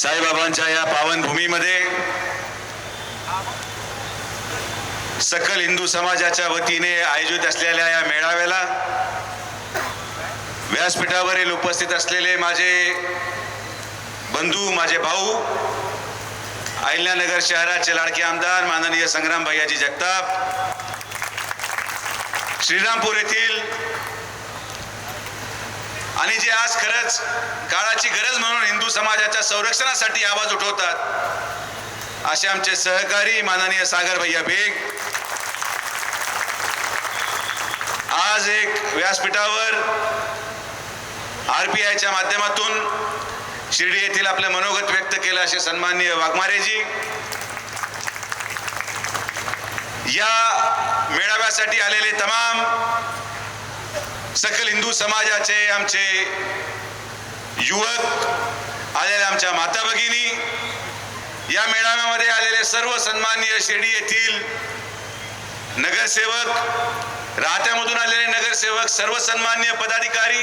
साईबाबांच्या या पावनभूमीमध्ये सकल हिंदू समाजाच्या वतीने आयोजित असलेल्या या मेळाव्याला व्यासपीठावरील उपस्थित असलेले माझे बंधू, माझे भाऊ, अहिल्यानगर शहराचे लाडके आमदार माननीय संग्राम भैयाजी जगताप, श्रीरामपूर येथील आणि जे आज खरंच काळाची गरज म्हणून हिंदू समाजाच्या संरक्षणासाठी आवाज उठवतात असे आमचे सहकारी माननीय सागर भैया बेग, आज एक व्यासपीठावर RPIच्या माध्यमातून शिर्डी येथील आपले मनोगत व्यक्त केले असे सन्माननीय वाघमारेजी, या मेळाव्यासाठी आलेले तमाम सकल हिंदू समाजाचे आमचे युवक, आलेले आमच्या माता भगिनी, या मेळाव्यामध्ये आलेले सर्व सन्माननीय शिर्डी येथील नगरसेवक, राहत्यामधून आलेले नगरसेवक, सर्व सन्माननीय पदाधिकारी,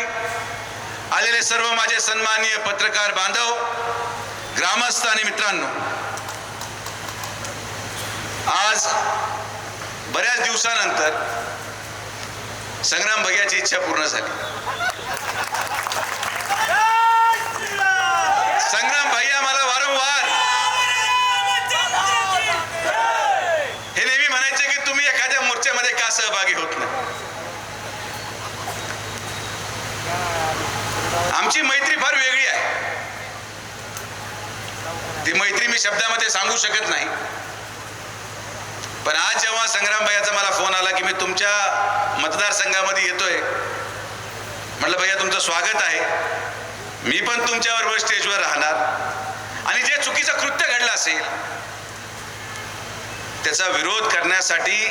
आलेले सर्व माझे सन्माननीय पत्रकार बांधव, ग्रामस्थ आणि मित्रांनो, आज बऱ्याच दिवसानंतर संग्राम भैयाची इच्छा पूर्ण झाली. संग्राम भैया मला वारंवार हे नेहमी म्हणायचे की तुम्ही एखाद्या मोर्चामध्ये का सहभागी होत नाही. आमची मैत्री फार वेगळी आहे. ती मैत्री मी शब्दामध्ये सांगू शकत नाही, पण आज जेव्हा संग्राम भैयाचा मला फोन आला की मी तुमच्या मतदारसंघामध्ये येतोय, म्हटलं भैया तुमचं स्वागत आहे, मी पण तुमच्याबरोबर स्टेजवर राहणार आणि जे चुकीचं कृत्य घडलं असेल त्याचा विरोध करण्यासाठी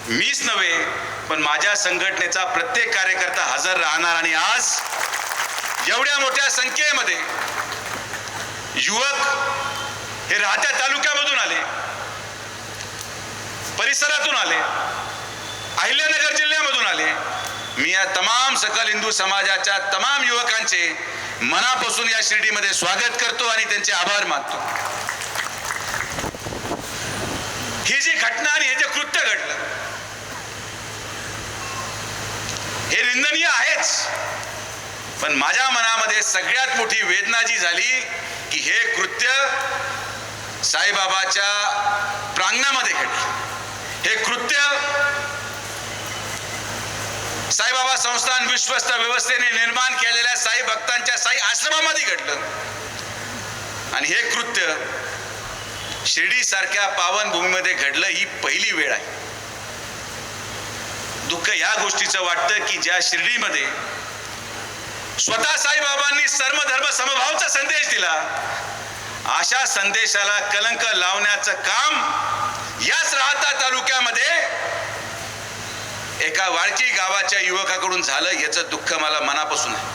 मीच नव्हे पण माझ्या संघटनेचा प्रत्येक कार्यकर्ता हजर राहणार. आणि आज एवढ्या मोठ्या संख्येमध्ये युवक हे राहत्या तालुक्यामधून आले, परिसरातून आले, अहिल्यानगर जिल्ह्यामधून आले. मी या तमाम सकल हिंदू समाजाच्या तमाम युवकांचे मनापासून या शिर्डीमध्ये स्वागत करतो आणि त्यांचे आभार मानतो. ही जी घटना आणि हे जे कृत्य घडलं हे निंदनीय आहेच, पण माझ्या मनामध्ये सगळ्यात मोठी वेदना जी झाली की हे कृत्य साईबाबाच्या प्रांगणामध्ये घडलं. हे कृत्य साईबाबा संस्थान विश्वस्त व्यवस्थेने निर्माण केलेल्या साई भक्तांच्या साई आश्रमामध्ये घडलं. आणि हे कृत्य शिर्डी सारख्या पावनभूमीमध्ये घडलं ही पहिली वेळ आहे. दुःख या गोष्टीचं वाटतं की ज्या शिर्डीमध्ये स्वतः साईबाबांनी सर्वधर्म समभावचा संदेश दिला, अशा संदेशाला कलंक लावण्याचं काम याच राहता तालुक्यामध्ये एका वाळकी गावाच्या युवकाकडून झालं. याचं दुःख मला मनापासून आहे.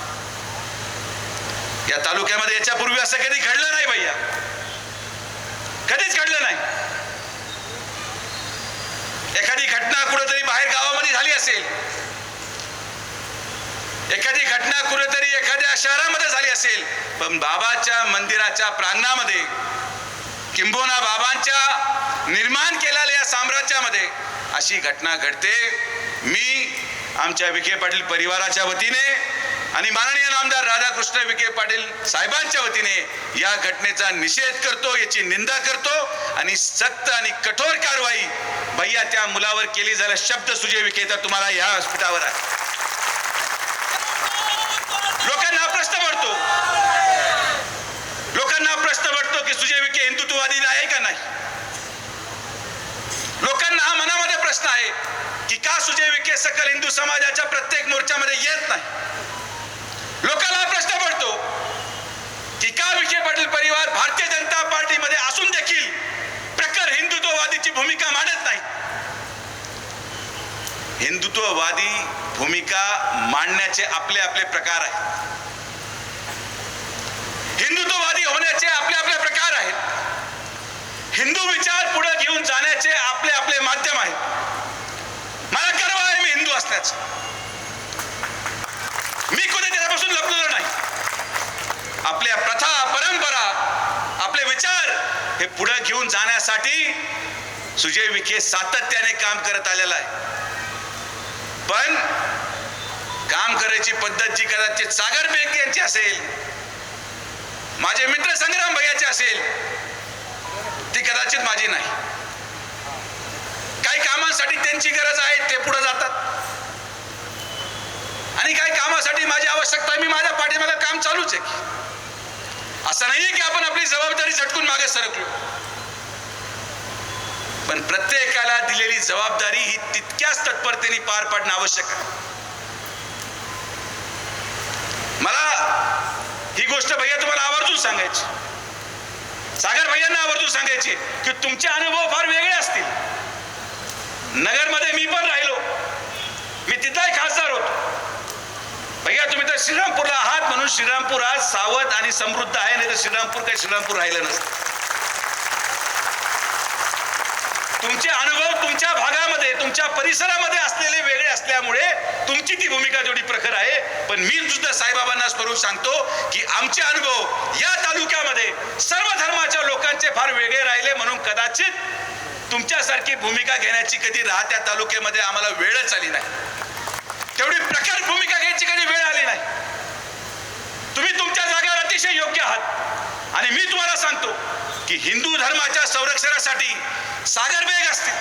या तालुक्यामध्ये याच्यापूर्वी असं कधी घडलं नाही भैया, कधीच घडलं नाही. एखादी घटना कुठेतरी बाहेर गावामध्ये झाली असेल, एखादी घटना कुठेतरी एखाद्या शहरामध्ये झाली असेल, पण बाबाच्या मंदिराच्या प्रांगणामध्ये किंबहुना बाबांच्या निर्माण केलेल्या या साम्राज्यामध्ये अशी घटना घडते. मी आमच्या विखे पाटील परिवाराच्या वतीने आणि माननीय नामदार राधाकृष्ण विखे पाटील साहेबांच्या वतीने या घटनेचा निषेध करतो, याची निंदा करतो आणि सक्त आणि कठोर कारवाई भैया त्या मुलावर केली. झाला शब्द सुजय विखे तर तुम्हाला या व्यासपीठावर आहे. लोकांना प्रश्न पडतो की सुजय विखे हिंदुत्ववादी आहे का नाही. लोकांना हा मनामध्ये प्रश्न आहे की का सुजय विखे सकल हिंदू समाजाच्या प्रत्येक मोर्चामध्ये येत नाही. लोकांना प्रश्न पडतो की का विखे पाटील परिवार भारतीय जनता पार्टीमध्ये असून देखील प्रखर हिंदुत्ववादीची भूमिका मांडत नाही. हिंदुत्ववादी भूमिका मांडण्याचे आपले आपले प्रकार आहेत. हिंदुत्ववादी होण्याचे आपले आपले प्रकार आहेत. हिंदू विचार पुढे घेऊन जाण्याचे आपले आपले माध्यम आहेत. मला गर्व आहे मी हिंदू असण्याचा. मी कधी त्याच्यापासून लपलेलो नाही. आपल्या प्रथा परंपरा हे पुढे घेऊन जाण्यासाठी सुजय विखे सातत्याने काम करत आलेला आहे. पण काम करायची पद्धत जी कदाचित सागर बेग यांची असेल, माझे मित्र संग्राम भैयाचे असेल, ती कदाचित माझी नाही. काही कामांसाठी त्यांची गरज आहे, ते पुढे जातात, आणि काही कामासाठी माझी आवश्यकता आहे, मी माझ्या पाठीमागे काम चालूच आहे. असं नाहीये की आपण आपली जबाबदारी झटकून मागे सरकलो, पण प्रत्येकाला दिलेली जबाबदारी ही तितक्याच तत्परतेने पार पाडणं आवश्यक आहे. मला ही गोष्ट भैया तुम्हाला आवर्जून सांगायची, सागर भैयांना आवर्जून सांगायची की तुमचे अनुभव फार वेगळे असतील. नगरमध्ये मी पण राहिलो, मी तिथलाही खासदार होतो. भैया तुम्ही तर श्रीरामपूरला आहात म्हणून श्रीरामपूर आज सावध आणि समृद्ध आहे, नाही तर श्रीरामपूर काही श्रीरामपूर राहिलं नसतं. तुमचे अनुभव तुमच्या भागामध्ये, तुमच्या परिसरामध्ये असलेले वेगळे असल्यामुळे तुमची ती भूमिका जेवढी प्रखर आहे. पण मी सुद्धा साईबाबांना स्मरून सांगतो की आमचे अनुभव या तालुक्यामध्ये सर्व धर्माच्या लोकांचे फार वेगळे राहिले, म्हणून कदाचित तुमच्यासारखी भूमिका घेण्याची कधी राहत्या तालुक्यामध्ये आम्हाला वेळच आली नाही. तेवढी प्रखर भूमिका घ्यायची कधी वेळ आली नाही. तुम्ही तुमच्या जागेवर अतिशय योग्य आहात, आणि मी तुम्हाला सांगतो की हिंदू धर्माच्या संरक्षणासाठी सागर बेग असतील,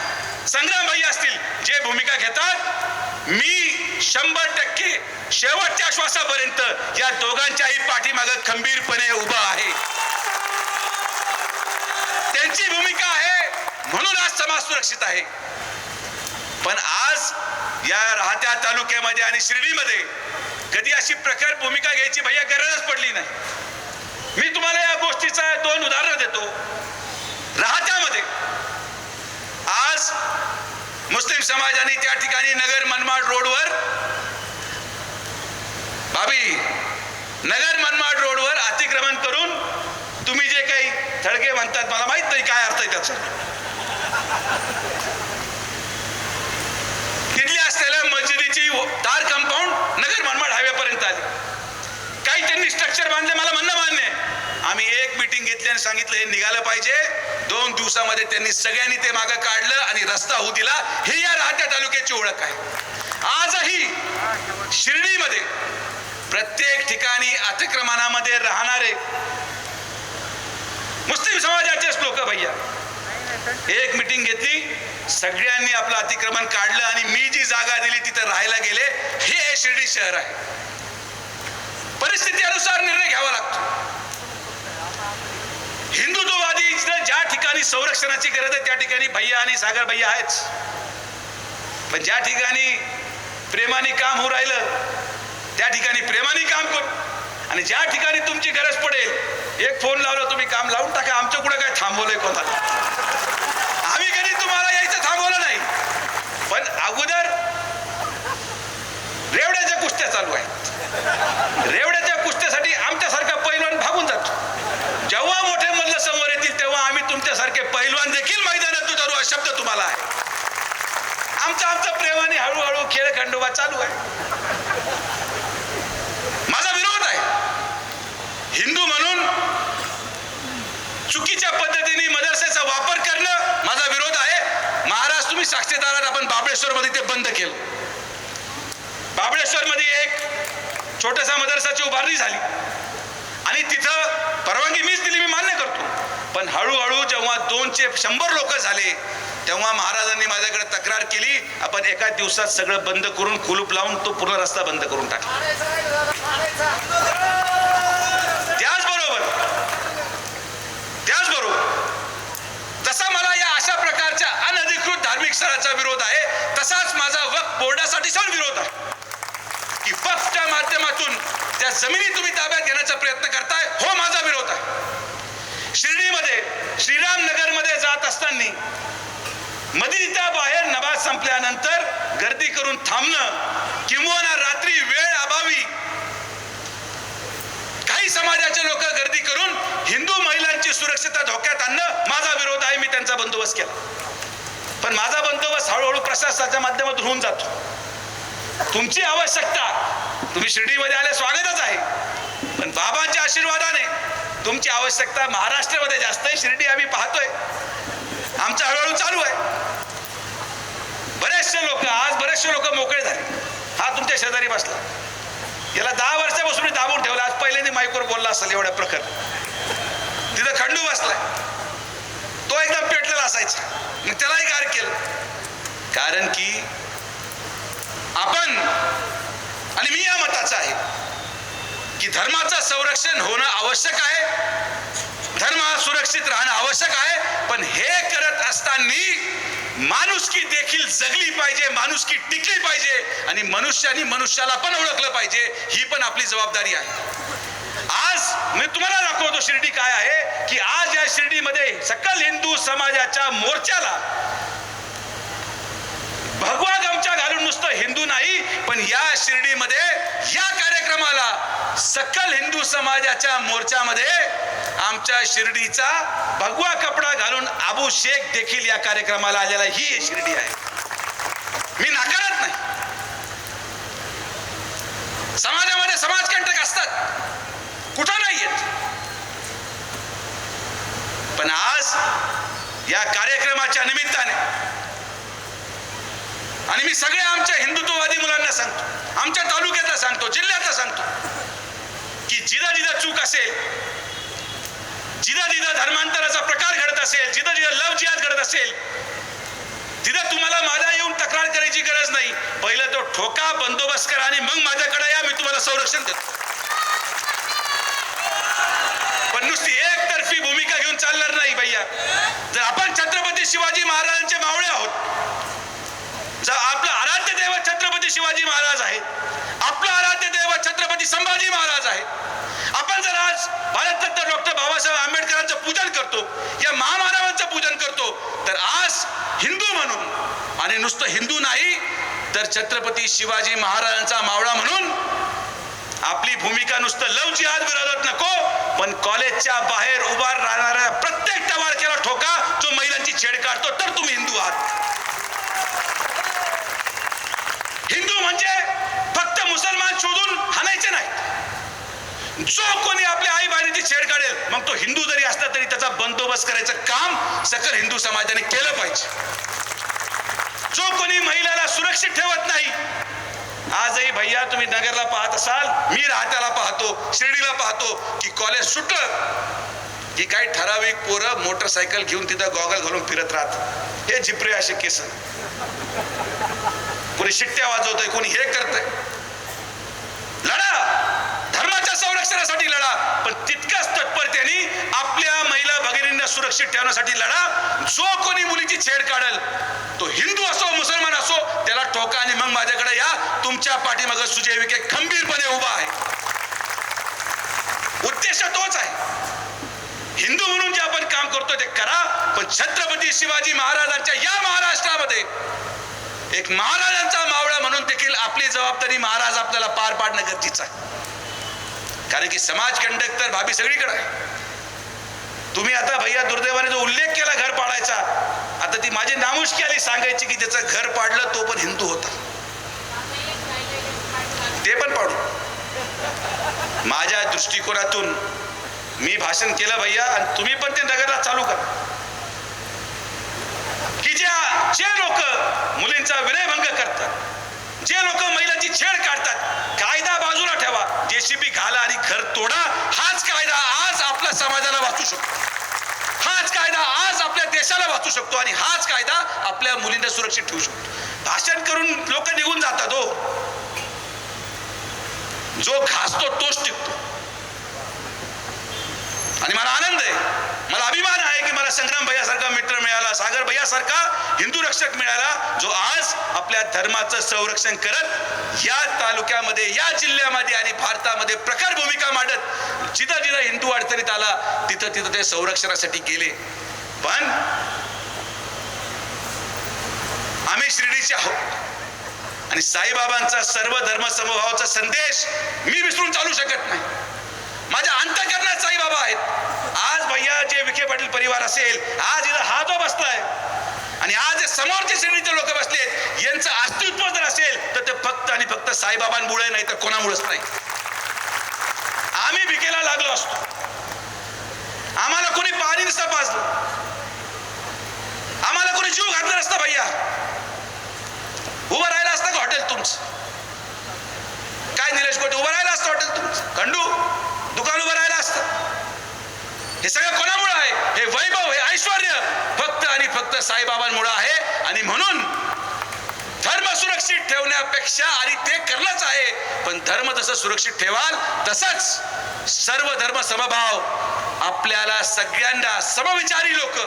संग्राम भैया असतील, जे भूमिका घेतात, मी 100% शेवटच्या श्वासापर्यंत या दोघांच्याही पाठीमागे खंबीरपणे उभा आहे. त्यांची भूमिका आहे म्हणून आज समाज सुरक्षित आहे. पण आज या राहत्या तालुक्यामध्ये आणि शिर्डीमध्ये कधी अशी प्रखर भूमिका घ्यायची भैया गरजच पडली नाही. मी तुम्हाला या गोष्टीचा 2 उदाहरणं देतो. राहत्यामध्ये आज मुस्लिम समाजाने त्या ठिकाणी नगर मनमाड रोडवर, भाभी, नगर मनमाड रोडवर अतिक्रमण करून तुम्ही जे काही थडगे म्हणतात, मला माहित नाही काय अर्थ आहे त्याचा, तिथली असलेल्या मस्जिदीची तार कंपाऊंड नगर मनमाड हायवे पर्यंत आली. काही त्यांनी स्ट्रक्चर बांधले, मला म्हणणं मान्य आहे. आम्ही एक मीटिंग घेतली आणि सांगितलं हे निघालं पाहिजे. 2 दिवसामध्ये त्यांनी सगळ्यांनी ते मागं काढलं आणि रस्ता होऊ दिला. हे या राहत्या तालुक्याची ओळख आहे. आजही शिर्डीमध्ये प्रत्येक ठिकाणी अतिक्रमणामध्ये राहणारे मुस्लिम समाजाचेच लोक भैया एक मीटिंग घेतली, सगळ्यांनी आपलं अतिक्रमण काढलं आणि मी जी जागा दिली तिथं राहायला गेले. हे शिर्डी शहर आहे. परिस्थितीनुसार निर्णय घ्यावा लागतो. हिंदुत्ववादी ज्या ठिकाणी संरक्षणाची गरज आहे त्या ठिकाणी भैया आणि सागर भैया आहेच, पण ज्या ठिकाणी प्रेमाने काम होऊ राहिलं त्या ठिकाणी प्रेमाने काम करू, आणि ज्या ठिकाणी तुमची गरज पडेल एक फोन लावला तुम्ही काम लावून टाका. आमच्या कुठे काय थांबवलंय कोणाला? आम्ही कधी तुम्हाला यायचं थांबवलं नाही. पण अगोदर रेवड्याच्या कुस्त्या चालू आहेत. रेवड्याच्या कुस्त्यासाठी आमच्यासारखा पैलवान भागून जातो. जेव्हा मोठे मल्ल समोर येतील तेव्हा आम्ही तुमच्यासारखे पैलवान देखील मैदानात उतरू, हा शब्द तुम्हाला आहे. आमचं प्रेमाने हळूहळू खेळ खंडोबा चालू आहे. माझा विरोध आहे हिंदू म्हणून चुकीच्या पद्धतीने मदरसेचा वापर करणं, माझा विरोध आहे. महाराज तुम्ही साक्षीदार आहात, आपण बाबळेश्वर मध्ये ते बंद केलं. बाबळेश्वर मध्ये एक छोटासा मदरसाची उभारणी झाली आणि तिथं परवानगी मीच दिली, मी मान्य करतो. पण हळूहळू जेव्हा 200 100 लोक झाले तेव्हा महाराजांनी माझ्याकडे तक्रार केली, आपण एका दिवसात सगळं बंद करून कुलूप लावून तो पूर्ण रस्ता बंद करून टाकला. त्याचबरोबर जसा मला या अशा प्रकारच्या अनधिकृत धार्मिक स्थळाचा विरोध आहे, तसाच माझा वक्फ बोर्डासाठी पण विरोध आहे की वक्फच्या माध्यमातून त्या जमिनी तुम्ही ताब्यात घेण्याचा प्रयत्न करताय. हो, माझा विरोध आहे. शिर्डीमध्ये श्रीरामनगरमध्ये जात असताना मदीच्या बाहेर नमाज संपल्यानंतर गर्दी करून थांबणं किंवा रात्री वेळ अभावी काही समाजाचे लोक गर्दी करून हिंदू महिलांची सुरक्षितता धोक्यात आणणं, माझा विरोध आहे. मी त्यांचा बंदोबस्त केला, पण माझा बंदोबस्त हळूहळू प्रशासनाच्या माध्यमातून होऊन जातो. तुमची आवश्यकता, तुम्ही शिर्डीमध्ये आले स्वागतच आहे, पण बाबांच्या आशीर्वादाने तुमची आवश्यकता महाराष्ट्रामध्ये जास्त आहे. शिर्डी आम्ही पाहतो. पाहतोय, आमचं हळूहळू चालू आहे. बरेचसे लोक मोकळे झाले. हा तुमच्या शेजारी बसला, याला 10 वर्षापासून दाबून ठेवला, आज पहिल्यांदा माईकवर बोलला असेल एवढ्या प्रखर. तिथं खंडू बसलाय, तो एकदम पेटलेला असायचा, मग त्यालाही गार केलं. कारण की आपण आणि मी या मताचा आहे की धर्माचं संरक्षण होणं आवश्यक आहे, धर्म सुरक्षित राहणं आवश्यक आहे. पण हे करत असताना माणुसकी देखील जगली पाहिजे, माणुसकी टिकली पाहिजे आणि मनुष्याने मनुष्याला पण ओळखलं पाहिजे. ही पण आपली जबाबदारी आहे. आज मी तुम्हाला दाखवतो शिर्डी काय आहे की आज या शिर्डीमध्ये सकल हिंदू समाजाच्या मोर्चाला भगवा गमछा घालून नुसतं हिंदू नाही, पण या शिर्डीमध्ये या कार्यक्रमाला सकल हिंदू समाजाच्या मोर्चामध्ये आमच्या शिर्डीचा भगवा कपडा घालून अबू शेख देखील या कार्यक्रमाला आलेला ही शिर्डी आहे. मी नाकारत नाही. समाजामध्ये समाजकंटक असतात, कुठं नाही येत. पण आज या कार्यक्रमाच्या निमित्ताने आणि मी सगळ्या आमच्या हिंदुत्ववादी मुलांना सांगतो, आमच्या तालुक्यातला सांगतो, जिल्ह्यातला सांगतो की जिथं जिथं चूक असेल, जिथं जिथं धर्मांतराचा प्रकार घडत असेल, जिथं जिथं लव जिहाद घडत असेल, तिथं तुम्हाला माझा येऊन तक्रार करायची गरज नाही. पहिलं तो ठोका, बंदोबस्त करा आणि मग माझ्याकडे या, मी तुम्हाला संरक्षण देतो. पण नुसती एकतर्फी भूमिका घेऊन चालणार नाही भैया. जर आपण छत्रपती शिवाजी महाराजांचे मावळे आहोत, जर आपलं आराध्य दैवत छत्रपती शिवाजी महाराज आहेत, आपलं आराध्य दैवत छत्रपती संभाजी महाराज आहेत, आपण जर आज भारतरत्न डॉक्टर बाबासाहेब आंबेडकरांचं पूजन करतो, या महामानवांचं पूजन करतो, तर आज हिंदू म्हणून आणि नुसतं हिंदू नाही तर छत्रपती शिवाजी महाराजांचा मावळा म्हणून आपली भूमिका नुसतं लव जिहाद विरोधात नको, पण कॉलेजच्या बाहेर उभा राहणाऱ्या प्रत्येक टवाळक्याला ठोका जो महिलांची छेड काढतो, तर तुम्ही हिंदू आहात. हिंदू म्हणजे फक्त मुसलमान शोधून हाणायचे नाही. जो कोणी आपल्या आई बहिणीची छेड काढेल, मग तो हिंदू जरी असला तरी त्याचा बंदोबस्त करायचं काम सकल हिंदू समाजाने केलं पाहिजे. जो कोणी महिलाला सुरक्षित ठेवत नाही, आजही भैया तुम्ही नगरला पाहत असाल, मी राहत्याला पाहतो, शिर्डीला पाहतो की कॉलेज सुटलं की काही ठराविक पोरं मोटरसायकल घेऊन तिथं गॉगल घालून फिरत राहत. हे झिपरे असे केस, कोणी शिट्ट्या वाजवतंय, कोणी हे करतंय. लढा, धर्माच्या संरक्षणासाठी लढा, पण तितक्याच तत्परतेने आपल्या महिला भगिनींना सुरक्षित ठेवण्यासाठी लढा. जो कोणी मुलीची छेड काढेल, तो हिंदू असो मुसलमान असो, त्याला ठोका आणि मग माझ्याकडे या. तुमच्या पाठीमागे सुजय विखे खंबीरपणे उभा आहे. उद्देश तोच आहे. हिंदू म्हणून जे आपण काम करतो ते करा, पण छत्रपती शिवाजी महाराजांच्या या महाराष्ट्रामध्ये एक महाराजांचा मावळा म्हणून देखील आपली जबाबदारी महाराज आपल्याला पार पाडणं गरजेचं आहे. कारण की समाज कंडक्ट तर भाभी सगळीकडे आहे. तुम्ही आता भैया दुर्दैवाने जो उल्लेख केला घर पाडायचा, आता ती माझी नामुष्की आली सांगायची की त्याचं घर पाडलं तो पण हिंदू होता, ते पण पाडू. माझ्या दृष्टिकोनातून मी भाषण केलं भैया, आणि तुम्ही पण ते नगरला चालू करा की जे लोक मुलींचा विनयभंग करतात, जे लोक महिलांची छेड काढतात, कायदा बाजूला ठेवा, जेसीबी घाला आणि घर तोडा. हाच कायदा आज आपल्या समाजाला वाचू शकतो, हाच कायदा आज आपल्या देशाला वाचू शकतो आणि हाच कायदा आपल्या मुलींना सुरक्षित ठेवू शकतो. भाषण करून लोक निघून जातात हो, जो घासतो तोच टिकतो. आणि मला आनंद आहे, मला अभिमान आहे की मला संग्राम भैयासारखा मित्र मिळाला, सागर भैयासारखा हिंदू रक्षक मिळाला, जो आज आपल्या धर्माचं संरक्षण करत या तालुक्यामध्ये, या जिल्ह्यामध्ये आणि भारतामध्ये प्रखर भूमिका मांडत जिथं जिथं हिंदू अडचणीत आला तिथं तिथं ते संरक्षणासाठी गेले. पण आम्ही शिर्डीचे आहोत आणि साईबाबांचा सर्व धर्म समभावाचा संदेश मी विसरून चालू शकत नाही. माझ्या अंतःकरणात साईबाबा आहेत. आज भैया जे विखे पाटील परिवार असेल, आज इथं हा जो बसलाय आणि आज समोरचे शिर्डीचे लोक बसलेत, यांचं अस्तित्व जर असेल तर ते फक्त आणि फक्त साईबाबांमुळे नाही तर कोणामुळेच नाही. आम्ही भिकेला लागलो असतो, आम्हाला कोणी पाणी नसतं पाजलं, भैया, उभं राहिलं असतं का हॉटेल तुमचं? काय निलेश कोटे, उभं राहिलं असतं हॉटेल तुमचं? खंडू दुकान उभं राहिलं असतं? हे सगळं कोणामुळे आहे? हे वैभव, हे ऐश्वर्य फक्त आणि फक्त साईबाबांमुळे आहे. आणि म्हणून धर्म सुरक्षित ठेवण्यापेक्षा, आणि ते करणंच आहे, पण धर्म जसं सुरक्षित ठेवाल तसंच सर्व धर्म समभाव, आपल्याला सगळ्यांना समविचारी लोक,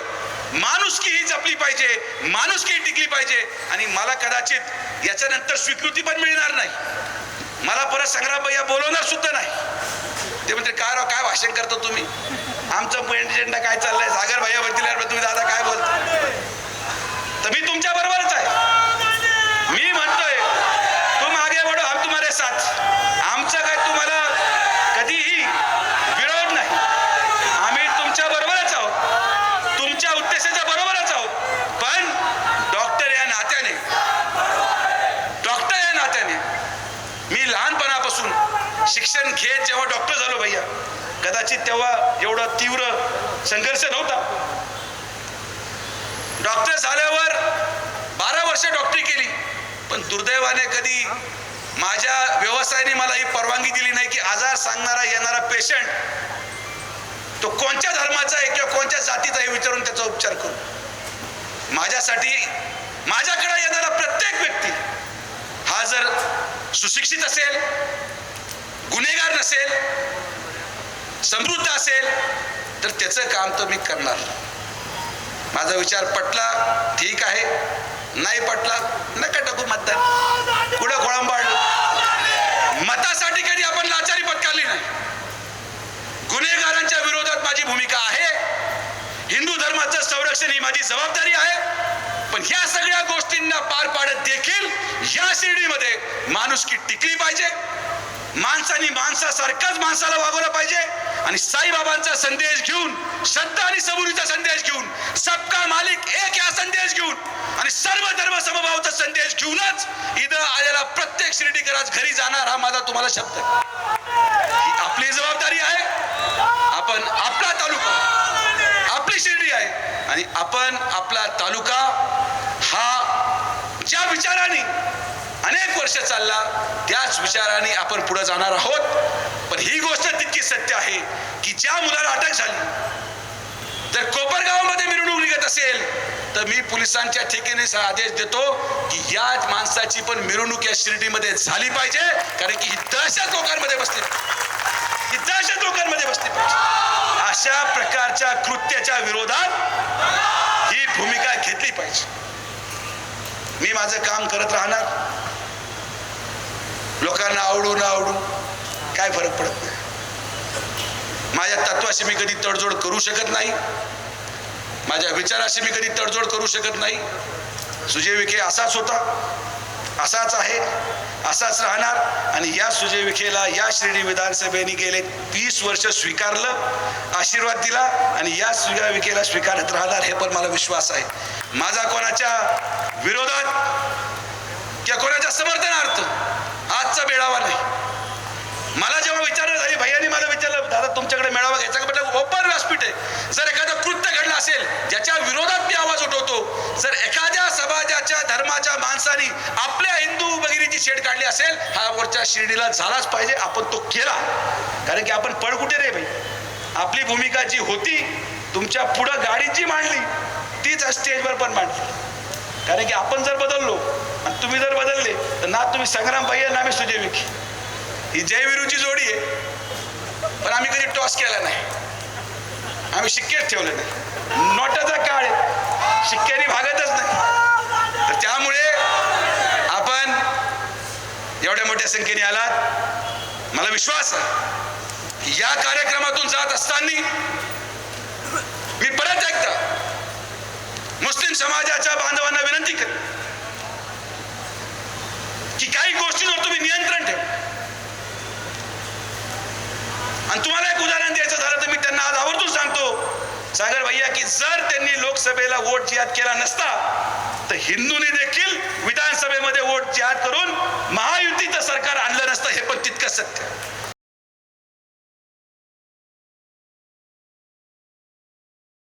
माणुसकी ही जपली पाहिजे, माणुसकी टिकली पाहिजे. आणि मला कदाचित याच्यानंतर स्वीकृती पण मिळणार नाही. मला परत संग्राम भैया बोलवणार सुद्धा नाही. ते म्हणते काय राव, काय भाषण करतो तुम्ही, आमचं एजेंडा काय चाललंय, सागर भैया म्हणतील तुम्ही दादा काय बोलता. तर मी तुमच्या बरोबरच आहे. मी म्हणतोय तुम आगे बढो, हम तुम्हारे साथ. आमचं काय तुम्हाला कधीही विरोध नाही. आम्ही तुमच्या बरोबरच आहोत, तुमच्या उद्देशाच्या बरोबरच आहोत. पण डॉक्टर या नात्याने मी लहानपणापासून शिक्षण घेत जेव्हा डॉक्टर झालो भैया, कदाचित तेव्हा एवढा तीव्र संघर्ष नव्हता. डॉक्टर झाल्यावर 12 वर्ष डॉक्टरी केली, पण दुर्दैवाने कधी माझ्या व्यवसायाने मला ही परवानगी दिली नाही की आजार सांगणारा येणारा पेशंट तो कोणत्या धर्माचा आहे किंवा कोणत्या जातीचा आहे विचारून त्याचा उपचार करू. माझ्यासाठी माझ्याकडे येणारा प्रत्येक व्यक्ती हा जर सुशिक्षित असेल, गुन्हेगार नसेल, समृद्ध असेल, तर त्याचं काम तर मी करणार. माझा विचार पटला ठीक आहे, नाही पटला नका टाकू मतदान. पुढे खोळंबाडलं. मतासाठी कधी आपण लाचारी पत्करली नाही. गुन्हेगारांच्या विरोधात माझी भूमिका आहे. हिंदू धर्माचं संरक्षण ही माझी जबाबदारी आहे. पण ह्या सगळ्या गोष्टींना पार पाडत देखील या शिर्डीमध्ये माणुसकी टिकली पाहिजे. माणसाने माणसासारखाच माणसाला वागवलं पाहिजे. आणि साईबाबांचा संदेश घेऊन, श्रद्धा आणि सबुरीचा संदेश घेऊन, सबका मालिक एक या संदेश घेऊन आणि सर्व धर्म समभावाचा संदेश घेऊनच इथं आलेला प्रत्येक शिर्डीकराच घरी जाणार, हा माझा तुम्हाला शब्द आहे. ही आपली जबाबदारी आहे. आपण आपला तालुका, आपली शिर्डी आहे आणि आपण आपला तालुका हा ज्या विचाराने अनेक वर्ष चालला त्याच विचाराने आपण पुढे जाणार आहोत. पण ही गोष्ट तितकी सत्य आहे की ज्या मुलाला अटक झाली, जर कोपरगावमध्ये मिरवणूक निघत असेल तर मी पोलिसांच्या ठिकाणी आदेश देतो की या माणसाची पण मिरवणूक या शिर्डीमध्ये झाली पाहिजे. कारण की ही दहशत लोकांमध्ये बसली, ही दहशत लोकांमध्ये बसली पाहिजे. अशा प्रकारच्या कृत्याच्या विरोधात ही भूमिका घेतली पाहिजे. मी माझं काम करत राहणार. लोकांना आवडू न आवडू काय फरक पडत नाही. माझ्या तत्वाशी मी कधी तडजोड करू शकत नाही. माझ्या विचाराशी मी कधी तडजोड करू शकत नाही. सुजय विखे असाच होता, असाच आहे, असाच राहणार. आणि या सुजय विखेला या शिर्डी विधानसभेने गेले 20 वर्ष स्वीकारलं, आशीर्वाद दिला आणि या सुजय विखेला स्वीकारत राहणार, हे पण मला विश्वास आहे. माझा कोणाच्या विरोधात किंवा कोणाच्या समर्थनार्थ आजचा मेळावा नाही. मला जेव्हा विचारणा झाली, भैयानी मला विचारलं दादा तुमच्याकडे मेळावा घ्यायचा का, म्हटलं ओपन व्यासपीठ आहे. जर एखादं कृत्य घडलं असेल ज्याच्या विरोधात मी आवाज उठवतो, जर एखाद्या समाजाच्या धर्माच्या माणसाने आपल्या हिंदू भगिनीची छेड काढली असेल, हा वरच्या शिर्डीला झालाच पाहिजे. आपण तो केला. कारण की आपण पळ कुठे रे भाई, आपली भूमिका जी होती तुमच्या पुढं गाडीत जी मांडली तीच स्टेजवर पण मांडली. कारण की आपण जर बदललो आणि तुम्ही जर बदलले तर ना तुम्ही संग्राम भैया ना मी सुजय विखे, ही जयवीरूची जोडी आहे. पण आम्ही कधी टॉस केला नाही, आम्ही शिक्केच ठेवले नाही. नोटाचा काळ आहे, शिक्क्याने भागतच नाही. तर त्यामुळे आपण एवढ्या मोठ्या संख्येने आलात. मला विश्वास आहे की या कार्यक्रमातून जात असताना मी परत एकदा मुस्लिम समाजाच्या बांधवांना विनंती करेन की काही गोष्टींवर तुम्ही नियंत्रण ठेवा. आणि तुम्हाला एक उदाहरण द्यायचं झालं तर मी त्यांना आज आवर्जून सांगतो सागर भैया की जर त्यांनी लोकसभेला वोट जिहाद केला नसता तर हिंदूंनी देखील विधानसभेमध्ये वोट जिहाद करून महायुतीचं सरकार आणलं नसतं, हे पण तितकंच सत्य.